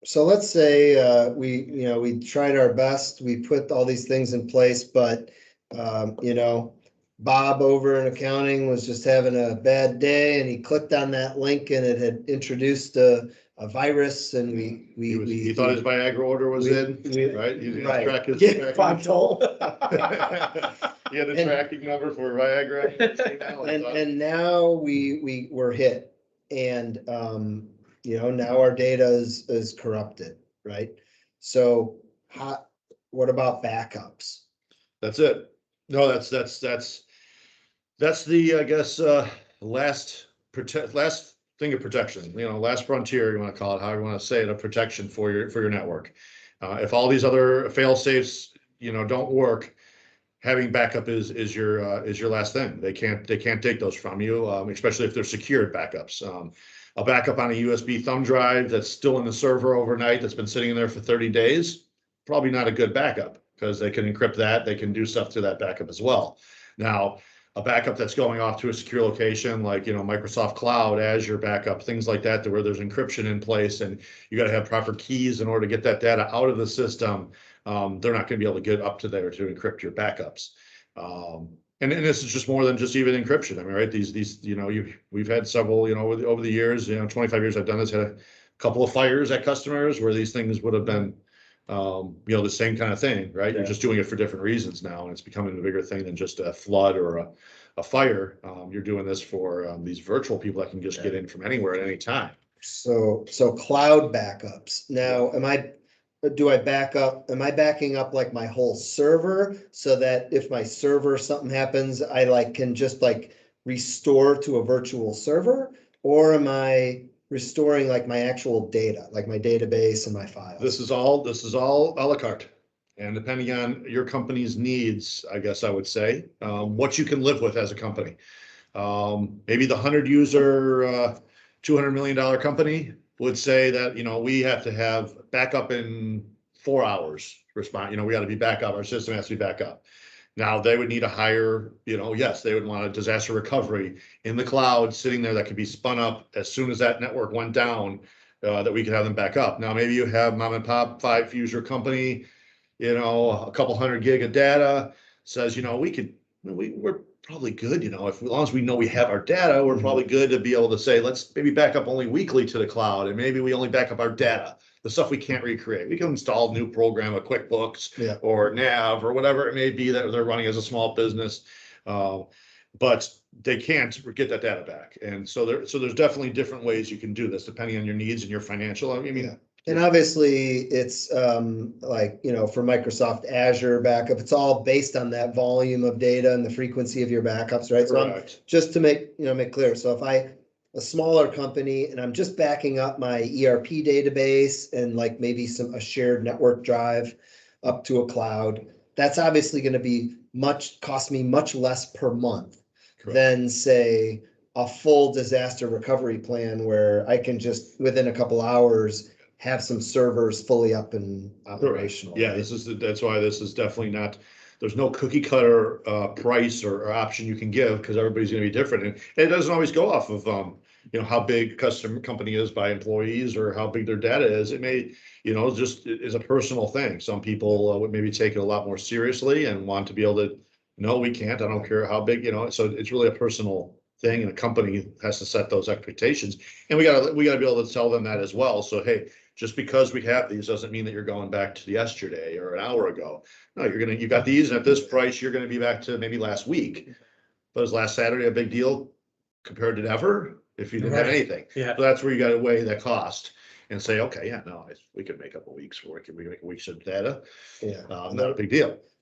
So let's say we tried our best, we put all these things in place, but Bob over in accounting was just having a bad day and he clicked on that link and it had introduced a virus and He thought his Viagra order was in, right? He right. track his Yeah, tracking. I'm told. He had a tracking number for Viagra. And now we were hit and now our data is corrupted, right? So what about backups? That's it. No, that's the, I guess, last thing of protection, last frontier, you want to call it, how you want to say it, of protection for your network. If all these other fail safes, don't work, having backup is your last thing. They can't take those from you, especially if they're secured backups. A backup on a USB thumb drive that's still in the server overnight, that's been sitting in there for 30 days, probably not a good backup because they can encrypt that. They can do stuff to that backup as well. Now, a backup that's going off to a secure location like Microsoft Cloud, Azure backup, things like that, to where there's encryption in place and you got to have proper keys in order to get that data out of the system. They're not going to be able to get up to there to encrypt your backups. And this is just more than just even encryption. I mean, right? These we've had several over the years, 25 years I've done this, had a couple of fires at customers where these things would have been the same kind of thing, right? You're just doing it for different reasons now, and it's becoming a bigger thing than just a flood or a fire. You're doing this for these virtual people that can just get in from anywhere at any time. So cloud backups. Now, am I backing up like my whole server so that if my server, something happens, I can just restore to a virtual server? Or am I restoring my actual data, like my database and my files? This is all a la carte. And depending on your company's needs, I guess I would say, what you can live with as a company. Maybe the 100-user, $200 million company would say that, we have to have backup in 4 hours response. We got to be back up. Our system has to be back up. Now they would need a higher, yes, they would want a disaster recovery in the cloud sitting there that could be spun up as soon as that network went down, that we could have them back up. Now, maybe you have mom and pop 5-user company, a couple 100 gig of data, says, we're probably good, as long as we know we have our data, we're probably good to be able to say, let's maybe back up only weekly to the cloud, and maybe we only back up our data, the stuff we can't recreate. We can install a new program, a QuickBooks or Nav or whatever it may be that they're running as a small business, but they can't get that data back. And so there's definitely different ways you can do this depending on your needs and your financial. And obviously it's for Microsoft Azure backup, it's all based on that volume of data and the frequency of your backups, right? Correct. So just to make clear. So if a smaller company and I'm just backing up my ERP database and maybe a shared network drive up to a cloud, that's obviously going to cost me much less per month. Correct. Than say a full disaster recovery plan where I can just within a couple hours have some servers fully up and operational. Yeah, right? That's why this is definitely not, there's no cookie cutter price or option you can give, because everybody's going to be different. And it doesn't always go off of how big customer company is by employees or how big their data is. It may, just is a personal thing. Some people would maybe take it a lot more seriously and want to be able to, no, we can't, I don't care how big, so it's really a personal thing, and a company has to set those expectations. And we gotta be able to tell them that as well. So, hey, just because we have these doesn't mean that you're going back to yesterday or an hour ago. No, you got these, and at this price, you're going to be back to maybe last week. But was last Saturday a big deal compared to ever if you didn't have anything? Yeah. So that's where you got to weigh that cost and say, okay, yeah, no, we could make up a week's work. We can make a week's of data. Yeah, not a big deal.